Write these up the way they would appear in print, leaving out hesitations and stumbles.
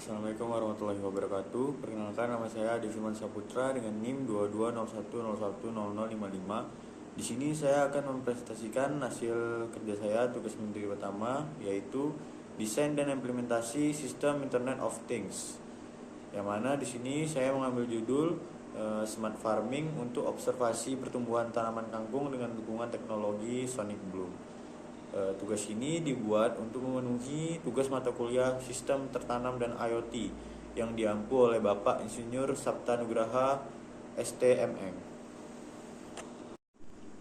Assalamualaikum warahmatullahi wabarakatuh. Perkenalkan, nama saya Adi Firman Saputra dengan NIM 2201010055. Di sini saya akan mempresentasikan hasil kerja saya tugas menteri pertama, yaitu desain dan implementasi sistem Internet of Things. Yang mana di sini saya mengambil judul Smart Farming untuk observasi pertumbuhan tanaman kangkung dengan dukungan teknologi Sonic Bloom. Tugas ini dibuat untuk memenuhi tugas mata kuliah Sistem Tertanam dan IoT yang diampu oleh Bapak Insinyur Sapta Nugraha STMM.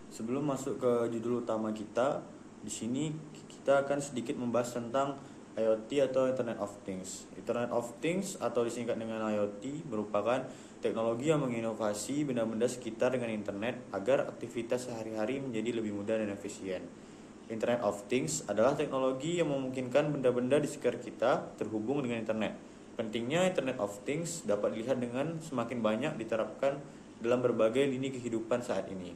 Sebelum masuk ke judul utama kita, di sini kita akan sedikit membahas tentang IoT atau Internet of Things. Internet of Things atau disingkat dengan IoT merupakan teknologi yang menginovasi benda-benda sekitar dengan internet agar aktivitas sehari-hari menjadi lebih mudah dan efisien. Internet of Things adalah teknologi yang memungkinkan benda-benda di sekitar kita terhubung dengan internet. Pentingnya Internet of Things dapat dilihat dengan semakin banyak diterapkan dalam berbagai lini kehidupan saat ini.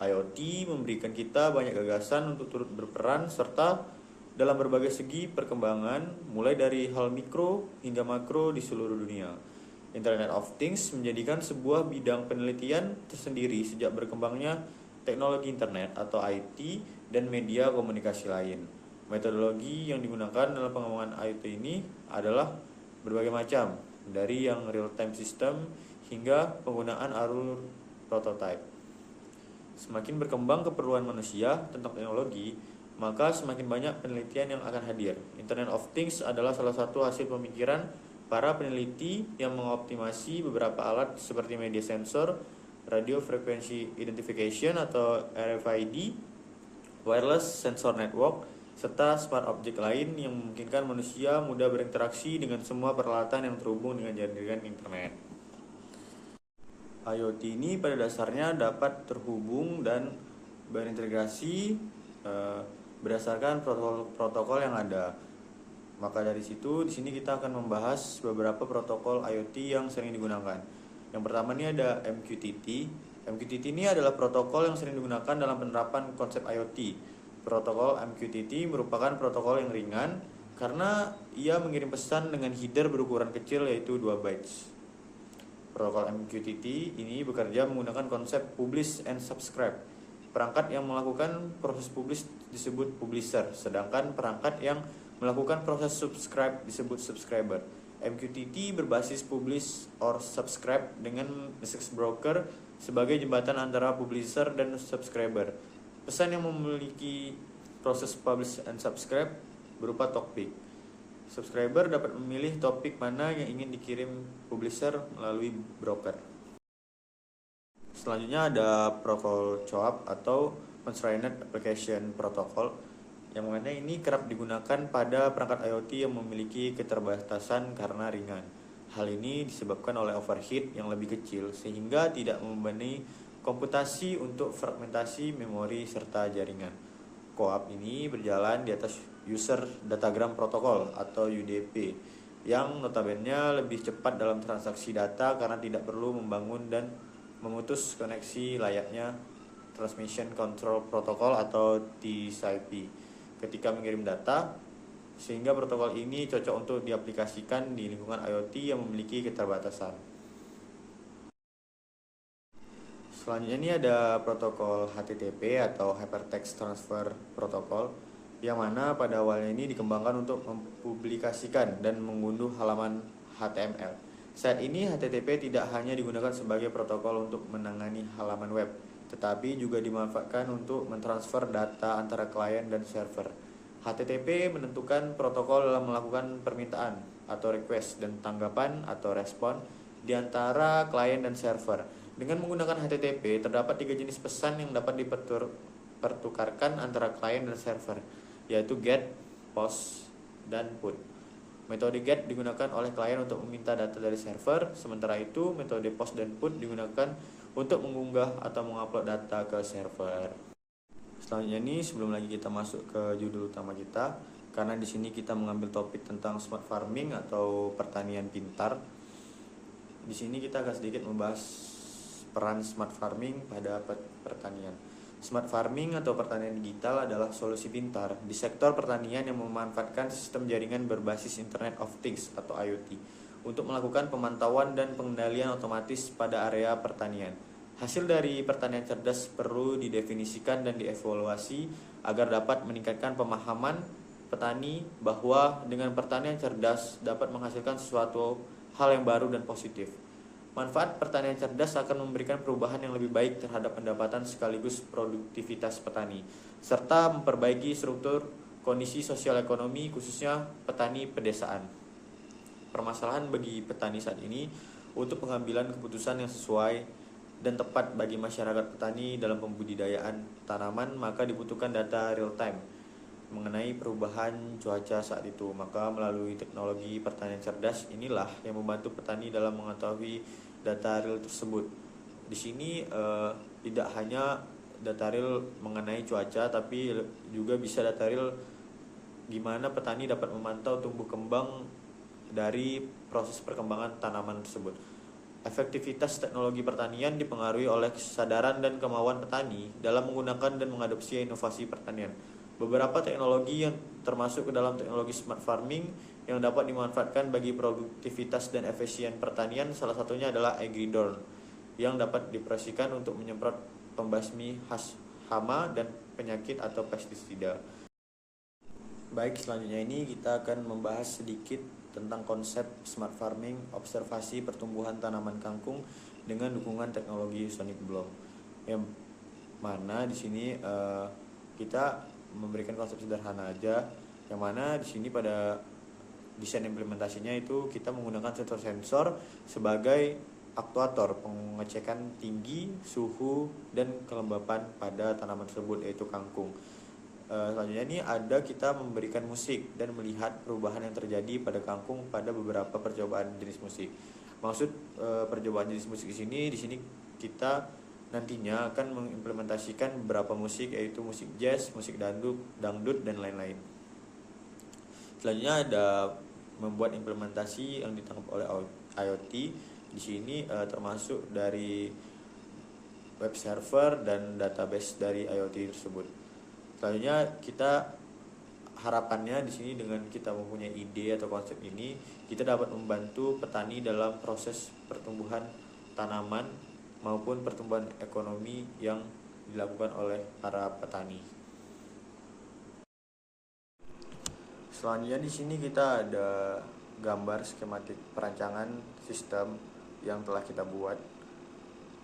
IoT memberikan kita banyak gagasan untuk turut berperan serta dalam berbagai segi perkembangan, mulai dari hal mikro hingga makro di seluruh dunia. Internet of Things menjadikan sebuah bidang penelitian tersendiri sejak berkembangnya teknologi internet atau IT dan media komunikasi lain. Metodologi yang digunakan dalam pengembangan IoT ini adalah berbagai macam, dari yang real-time system hingga penggunaan alur prototype. Semakin berkembang keperluan manusia tentang teknologi, maka semakin banyak penelitian yang akan hadir. Internet of Things adalah salah satu hasil pemikiran para peneliti yang mengoptimasi beberapa alat seperti media sensor, radio frequency identification atau RFID, wireless sensor network, serta smart object lain yang memungkinkan manusia mudah berinteraksi dengan semua peralatan yang terhubung dengan jaringan internet. IoT ini pada dasarnya dapat terhubung dan berintegrasi berdasarkan protokol yang ada. Maka dari situ di sini kita akan membahas beberapa protokol IoT yang sering digunakan. Yang pertama ini ada MQTT. MQTT ini adalah protokol yang sering digunakan dalam penerapan konsep IoT. Protokol MQTT merupakan protokol yang ringan karena ia mengirim pesan dengan header berukuran kecil yaitu 2 bytes. Protokol MQTT ini bekerja menggunakan konsep publish and subscribe. Perangkat yang melakukan proses publish disebut publisher, sedangkan perangkat yang melakukan proses subscribe disebut subscriber. MQTT berbasis publish or subscribe dengan message broker sebagai jembatan antara publisher dan subscriber. Pesan yang memiliki proses publish and subscribe berupa topik. Subscriber dapat memilih topik mana yang ingin dikirim publisher melalui broker. Selanjutnya ada protokol CoAP atau Constrained Application Protocol, yang mana ini kerap digunakan pada perangkat IoT yang memiliki keterbatasan karena ringan. Hal ini disebabkan oleh overheat yang lebih kecil sehingga tidak membebani komputasi untuk fragmentasi memori serta jaringan. CoAP ini berjalan di atas User Datagram Protocol atau UDP yang notabene lebih cepat dalam transaksi data karena tidak perlu membangun dan memutus koneksi layaknya Transmission Control Protocol atau TCP ketika mengirim data, sehingga protokol ini cocok untuk diaplikasikan di lingkungan IoT yang memiliki keterbatasan. Selanjutnya ini ada protokol HTTP atau Hypertext Transfer Protocol, yang mana pada awalnya ini dikembangkan untuk mempublikasikan dan mengunduh halaman HTML. Saat ini HTTP tidak hanya digunakan sebagai protokol untuk menangani halaman web, tetapi juga dimanfaatkan untuk mentransfer data antara klien dan server. HTTP menentukan protokol dalam melakukan permintaan atau request dan tanggapan atau respon di antara klien dan server. Dengan menggunakan HTTP, terdapat 3 jenis pesan yang dapat dipertukarkan antara klien dan server, yaitu GET, POST, dan PUT. Metode GET digunakan oleh klien untuk meminta data dari server, sementara itu metode POST dan PUT digunakan untuk mengunggah atau mengupload data ke server. Selanjutnya ini, sebelum lagi kita masuk ke judul utama kita, karena di sini kita mengambil topik tentang smart farming atau pertanian pintar. Di sini kita akan sedikit membahas peran smart farming pada pertanian. Smart farming atau pertanian digital adalah solusi pintar di sektor pertanian yang memanfaatkan sistem jaringan berbasis Internet of Things atau IoT untuk melakukan pemantauan dan pengendalian otomatis pada area pertanian. Hasil dari pertanian cerdas perlu didefinisikan dan dievaluasi agar dapat meningkatkan pemahaman petani bahwa dengan pertanian cerdas dapat menghasilkan sesuatu hal yang baru dan positif. Manfaat pertanian cerdas akan memberikan perubahan yang lebih baik terhadap pendapatan sekaligus produktivitas petani, serta memperbaiki struktur kondisi sosial ekonomi khususnya petani pedesaan. Permasalahan bagi petani saat ini untuk pengambilan keputusan yang sesuai dan tepat bagi masyarakat petani dalam pembudidayaan tanaman, maka dibutuhkan data real time mengenai perubahan cuaca saat itu. Maka melalui teknologi pertanian cerdas inilah yang membantu petani dalam mengetahui data real tersebut. Di sini tidak hanya data real mengenai cuaca, tapi juga bisa data real gimana petani dapat memantau tumbuh kembang dari proses perkembangan tanaman tersebut. Efektivitas teknologi pertanian dipengaruhi oleh kesadaran dan kemauan petani dalam menggunakan dan mengadopsi inovasi pertanian. Beberapa teknologi yang termasuk ke dalam teknologi smart farming yang dapat dimanfaatkan bagi produktivitas dan efisien pertanian, salah satunya adalah AgriDrone yang dapat dioperasikan untuk menyemprot pembasmi hama dan penyakit atau pestisida. Baik, selanjutnya ini kita akan membahas sedikit tentang konsep smart farming, observasi pertumbuhan tanaman kangkung dengan dukungan teknologi sonic bloom. Yang mana di sini kita memberikan konsep sederhana aja, yang mana di sini pada desain implementasinya itu kita menggunakan sensor-sensor sebagai aktuator pengecekan tinggi, suhu, dan kelembapan pada tanaman tersebut, yaitu kangkung. Selanjutnya ini ada kita memberikan musik dan melihat perubahan yang terjadi pada kangkung pada beberapa percobaan jenis musik. Maksud percobaan jenis musik di sini kita nantinya akan mengimplementasikan beberapa musik, yaitu musik jazz, musik dangdut dan lain-lain. Selanjutnya ada membuat implementasi yang ditangkap oleh IoT. Di sini termasuk dari web server dan database dari IoT tersebut. Selanjutnya kita harapannya di sini dengan kita mempunyai ide atau konsep ini, kita dapat membantu petani dalam proses pertumbuhan tanaman maupun pertumbuhan ekonomi yang dilakukan oleh para petani. Selanjutnya di sini kita ada gambar skematik perancangan sistem yang telah kita buat.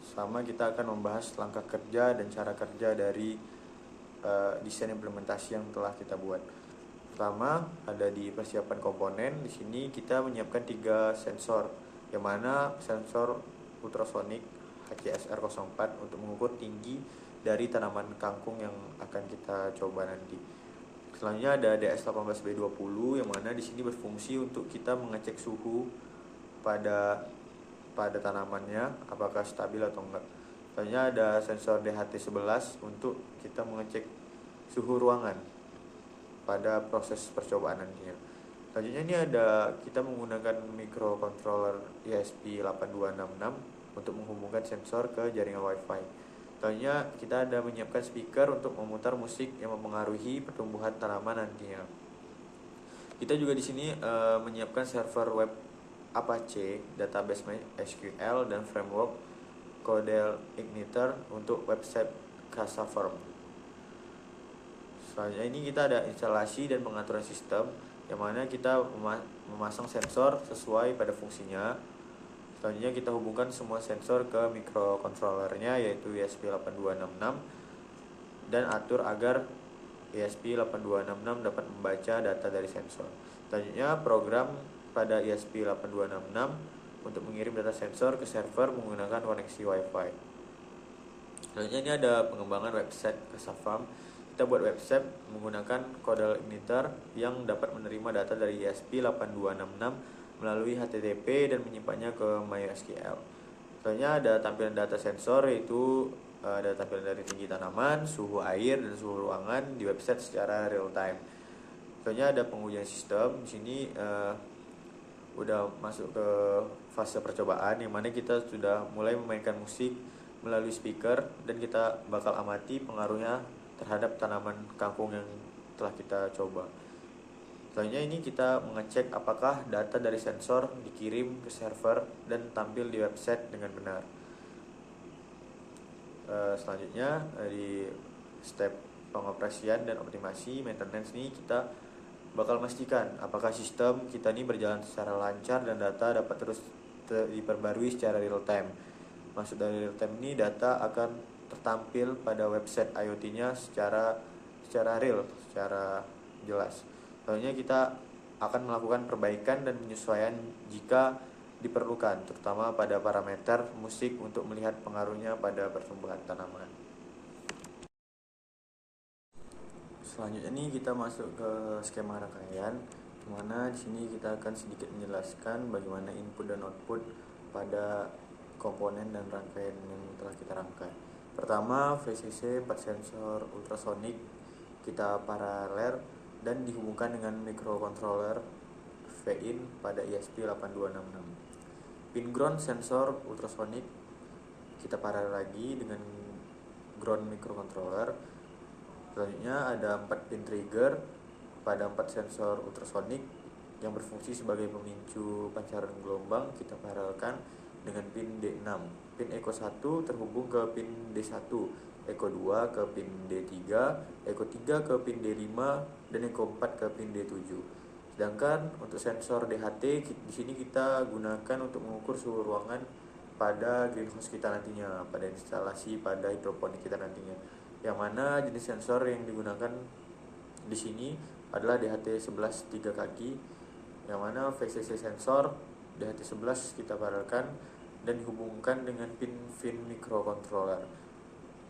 Sama kita akan membahas langkah kerja dan cara kerja dari desain implementasi yang telah kita buat. Pertama ada di persiapan komponen. Di sini kita menyiapkan 3 sensor, yang mana sensor ultrasonik HCSR04 untuk mengukur tinggi dari tanaman kangkung yang akan kita coba nanti. Selanjutnya ada DS18B20 yang mana di sini berfungsi untuk kita mengecek suhu pada tanamannya apakah stabil atau enggak. Selanjutnya ada sensor DHT11 untuk kita mengecek suhu ruangan pada proses percobaan nantinya. Selanjutnya ini ada kita menggunakan microcontroller ESP8266 untuk menghubungkan sensor ke jaringan Wi-Fi. Selanjutnya kita ada menyiapkan speaker untuk memutar musik yang mempengaruhi pertumbuhan tanaman nantinya. Kita juga di sini menyiapkan server web Apache, database SQL dan framework Codel Igniter untuk website Casaform. Selanjutnya ini kita ada instalasi dan pengaturan sistem, yang mana kita memasang sensor sesuai pada fungsinya. Selanjutnya kita hubungkan semua sensor ke microcontrollernya, yaitu ESP8266, dan atur agar ESP8266 dapat membaca data dari sensor. Selanjutnya program pada ESP8266 untuk mengirim data sensor ke server menggunakan koneksi Wi-Fi. Selanjutnya ini ada pengembangan website Casafarm. Kita buat website menggunakan Codel Igniter yang dapat menerima data dari ESP8266 melalui HTTP dan menyimpannya ke MySQL. Selanjutnya ada tampilan data sensor, yaitu ada tampilan dari tinggi tanaman, suhu air, dan suhu ruangan di website secara real time. Selanjutnya ada pengujian sistem. Di sini udah masuk ke fase percobaan, yang mana kita sudah mulai memainkan musik melalui speaker dan kita bakal amati pengaruhnya terhadap tanaman kangkung yang telah kita coba. Selanjutnya ini kita mengecek apakah data dari sensor dikirim ke server dan tampil di website dengan benar. Selanjutnya di step pengoperasian dan optimasi maintenance ini kita bakal memastikan apakah sistem kita ini berjalan secara lancar dan data dapat terus diperbarui secara real time. Maksud dari real time ini data akan tertampil pada website IoT-nya secara real, secara jelas. Selanjutnya kita akan melakukan perbaikan dan penyesuaian jika diperlukan, terutama pada parameter musik untuk melihat pengaruhnya pada pertumbuhan tanaman. Selanjutnya nih kita masuk ke skema rangkaian, di mana di sini kita akan sedikit menjelaskan bagaimana input dan output pada komponen dan rangkaian yang telah kita rangkai. Pertama, VCC 4 sensor ultrasonic kita paralel dan dihubungkan dengan microcontroller V-in pada ESP8266. Pin ground sensor ultrasonic kita paralel lagi dengan ground microcontroller. Selanjutnya ada 4 pin trigger pada 4 sensor ultrasonic yang berfungsi sebagai pemicu pancaran gelombang kita paralelkan dengan pin D6. Pin Eco 1 terhubung ke pin D1, Eco 2 ke pin D3, Eco 3 ke pin D5, dan Eco 4 ke pin D7. Sedangkan untuk sensor DHT di sini kita gunakan untuk mengukur suhu ruangan pada greenhouse kita nantinya, pada instalasi pada hidroponik kita nantinya. Yang mana jenis sensor yang digunakan di sini adalah DHT 11 3 kaki, yang mana VCC sensor DHT 11 kita paralelkan dan dihubungkan dengan pin microcontroller.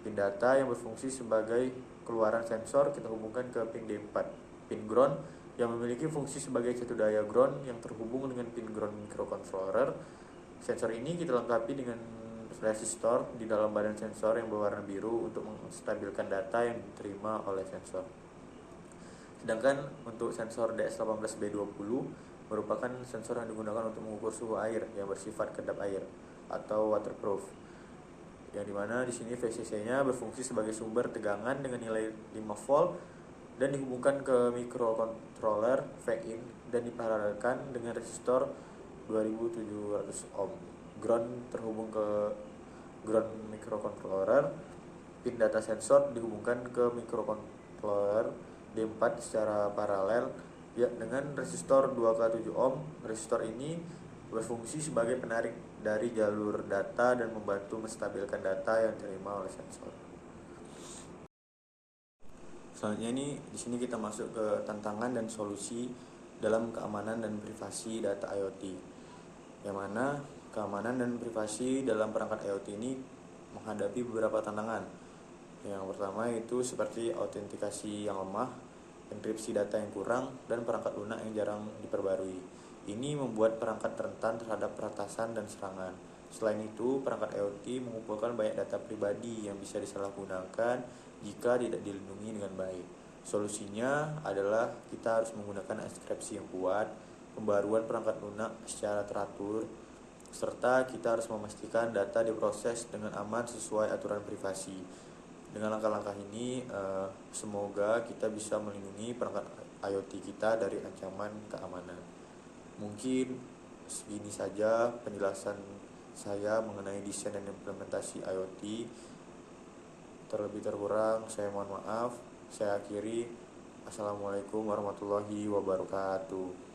Pin data yang berfungsi sebagai keluaran sensor kita hubungkan ke pin D4. Pin ground yang memiliki fungsi sebagai satu daya ground yang terhubung dengan pin ground microcontroller. Sensor ini kita lengkapi dengan resistor di dalam badan sensor yang berwarna biru untuk menstabilkan data yang diterima oleh sensor. Sedangkan untuk sensor DS18B20 merupakan sensor yang digunakan untuk mengukur suhu air yang bersifat kedap air atau waterproof. Yang dimana di sini VCC-nya berfungsi sebagai sumber tegangan dengan nilai 5 volt dan dihubungkan ke microcontroller V-in dan diparalelkan dengan resistor 2700 ohm. Ground terhubung ke ground microcontroller. Pin data sensor dihubungkan ke microcontroller D4 secara paralel ya, dengan resistor 2K7 ohm. Resistor ini berfungsi sebagai penarik dari jalur data dan membantu menstabilkan data yang diterima oleh sensor. Selanjutnya di sini kita masuk ke tantangan dan solusi dalam keamanan dan privasi data IoT. Yang mana keamanan dan privasi dalam perangkat IoT ini menghadapi beberapa tantangan. Yang pertama itu seperti autentikasi yang lemah, enkripsi data yang kurang, dan perangkat lunak yang jarang diperbarui. Ini membuat perangkat rentan terhadap peretasan dan serangan. Selain itu, perangkat IoT mengumpulkan banyak data pribadi yang bisa disalahgunakan jika tidak dilindungi dengan baik. Solusinya adalah kita harus menggunakan enkripsi yang kuat, pembaruan perangkat lunak secara teratur, serta kita harus memastikan data diproses dengan aman sesuai aturan privasi. Dengan langkah-langkah ini, semoga kita bisa melindungi perangkat IoT kita dari ancaman keamanan. Mungkin segini saja penjelasan saya mengenai desain dan implementasi IoT. Terlebih terkurang saya mohon maaf. Saya akhiri. Assalamualaikum warahmatullahi wabarakatuh.